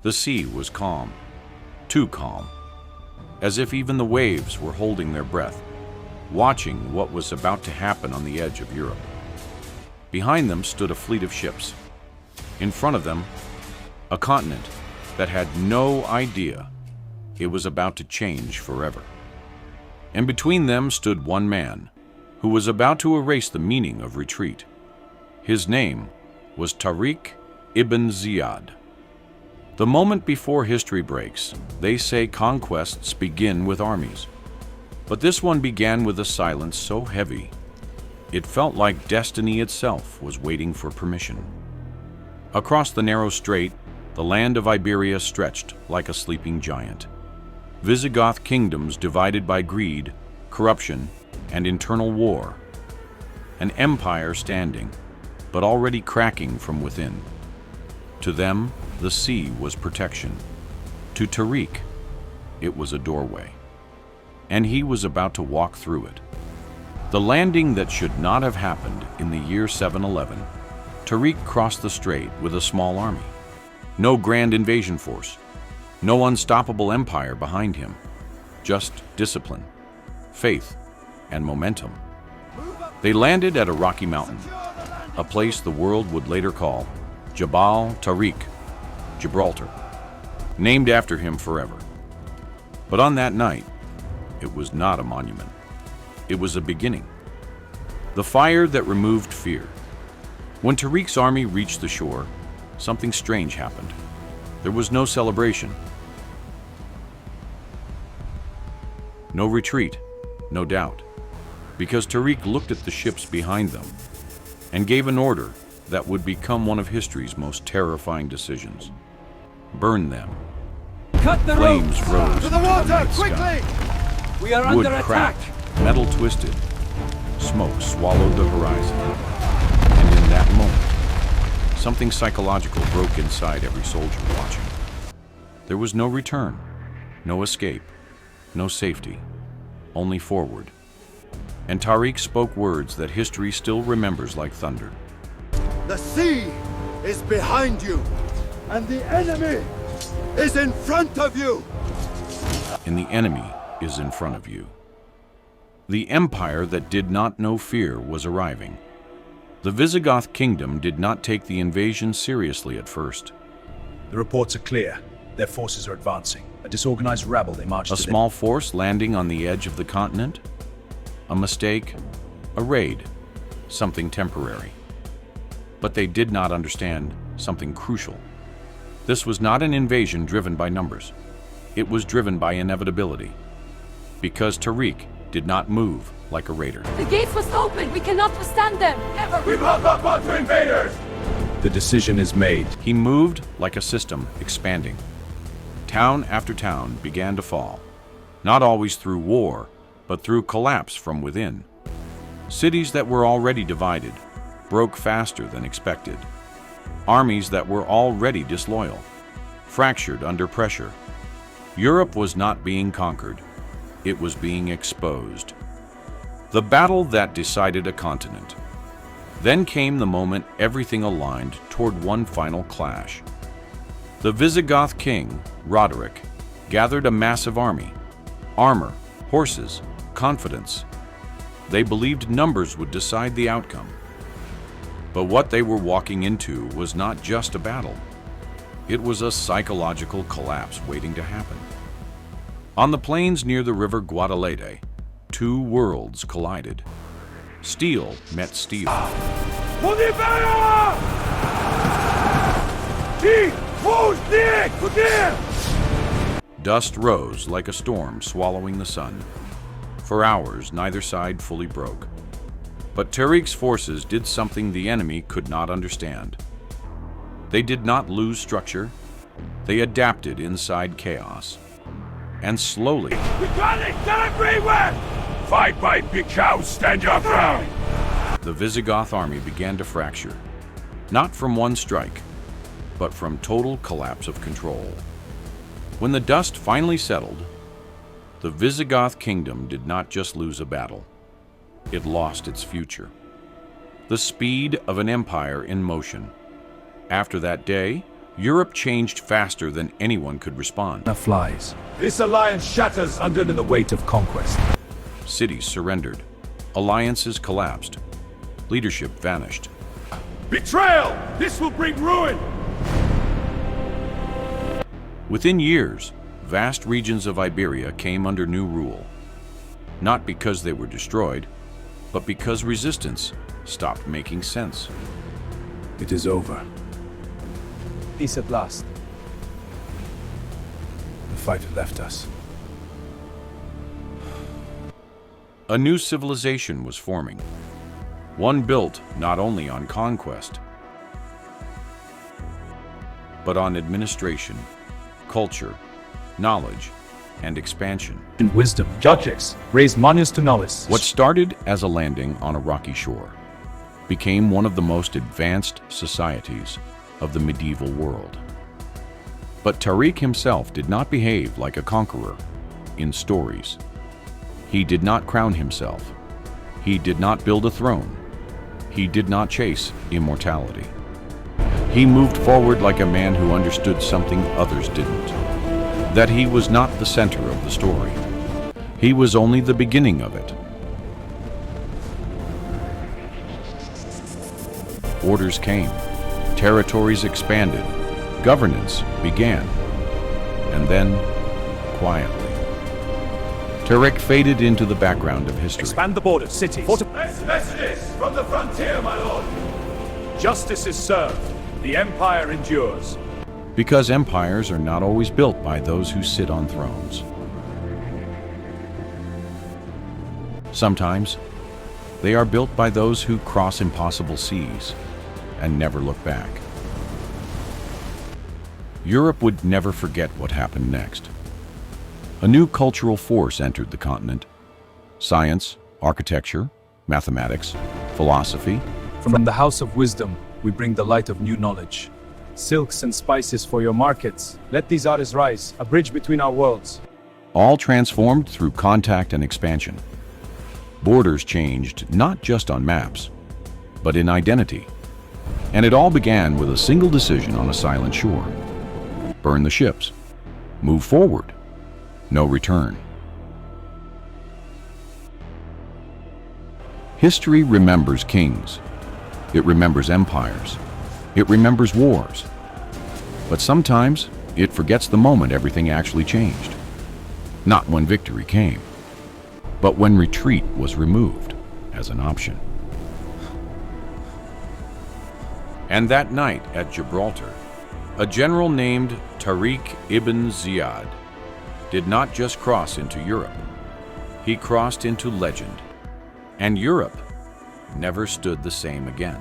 The sea was calm, too calm, as if even the waves were holding their breath, watching what was about to happen on the edge of Europe. Behind them stood a fleet of ships. In front of them, a continent that had no idea it was about to change forever. And between them stood one man who was about to erase the meaning of retreat. His name was Tariq ibn Ziyad. The moment before history breaks, they say conquests begin with armies. But this one began with a silence so heavy, it felt like destiny itself was waiting for permission. Across the narrow strait, the land of Iberia stretched like a sleeping giant. Visigoth kingdoms divided by greed, corruption, and internal war. An empire standing, but already cracking from within. To them, the sea was protection. To Tariq, it was a doorway. And he was about to walk through it. The landing that should not have happened in the year 711, Tariq crossed the strait with a small army. No grand invasion force, no unstoppable empire behind him, just discipline, faith, and momentum. They landed at a rocky mountain, a place the world would later call Jabal Tariq, Gibraltar, named after him forever. But on that night, it was not a monument. It was a beginning. The fire that removed fear. When Tariq's army reached the shore, something strange happened. There was no celebration. No retreat, no doubt, because Tariq looked at the ships behind them and gave an order that would become one of history's most terrifying decisions. Burn them. Cut the Flames ropes! rose To the water, night quickly! sky. We are Wood under cracked, attack! metal twisted, smoke swallowed the horizon. And in that moment, something psychological broke inside every soldier watching. There was no return, no escape, no safety, only forward. And Tariq spoke words that history still remembers like thunder. The sea is behind you, and the enemy is in front of you. And the enemy is in front of you. The empire that did not know fear was arriving. The Visigoth kingdom did not take the invasion seriously at first. The reports are clear. Their forces are advancing. A disorganized rabble they marched A small force landing on the edge of the continent? A mistake? A raid? Something temporary. But they did not understand something crucial. This was not an invasion driven by numbers. It was driven by inevitability. Because Tariq did not move like a raider. The gates must open! We cannot withstand them! Never! We will not want to invaders! The decision is made. He moved like a system expanding. Town after town began to fall, not always through war, but through collapse from within. Cities that were already divided broke faster than expected. Armies that were already disloyal fractured under pressure. Europe was not being conquered. It was being exposed. The battle that decided a continent. Then came the moment everything aligned toward one final clash. The Visigoth king, Roderick, gathered a massive army, armor, horses, confidence. They believed numbers would decide the outcome. But what they were walking into was not just a battle. It was a psychological collapse waiting to happen. On the plains near the river Guadalete, two worlds collided. Steel met steel. Dust rose like a storm swallowing the sun. For hours, neither side fully broke. But Tariq's forces did something the enemy could not understand. They did not lose structure. They adapted inside chaos. And slowly, We got it! Get everywhere! Fight by big cows, stand your ground! the Visigoth army began to fracture. Not from one strike, but from total collapse of control. When the dust finally settled, the Visigoth kingdom did not just lose a battle. It lost its future. The speed of an empire in motion. After that day, Europe changed faster than anyone could respond. Flies. This alliance shatters under The weight of conquest. Cities surrendered. Alliances collapsed. Leadership vanished. betrayal! This will bring ruin! Within years, vast regions of Iberia came under new rule. Not because they were destroyed, but because resistance stopped making sense. It is over. Peace at last. The fighter left us. A new civilization was forming. One built not only on conquest, but on administration, culture, knowledge, and expansion. In wisdom. Judges, raise Manus to Nullis. What started as a landing on a rocky shore became one of the most advanced societies of the medieval world. But Tariq himself did not behave like a conqueror in stories. He did not crown himself. He did not build a throne. He did not chase immortality. He moved forward like a man who understood something others didn't. That he was not the center of the story. He was only the beginning of it. Orders came, territories expanded, governance began, and then, quietly, Tariq faded into the background of history. Expand the borders, cities. Messages from the frontier, my lord! Justice is served. The empire endures. Because empires are not always built by those who sit on thrones. Sometimes, they are built by those who cross impossible seas and never look back. Europe would never forget what happened next. A new cultural force entered the continent. Science, architecture, mathematics, philosophy. From the House of Wisdom, we bring the light of new knowledge. Silks and spices for your markets. Let these artists rise, a bridge between our worlds. All transformed through contact and expansion. Borders changed not just on maps, but in identity. And it all began with a single decision on a silent shore. Burn the ships. Move forward. No return. History remembers kings. It remembers empires. It remembers wars. But sometimes it forgets the moment everything actually changed. Not when victory came, but when retreat was removed as an option. And that night at Gibraltar, a general named Tariq ibn Ziyad did not just cross into Europe. He crossed into legend, and Europe never stood the same again.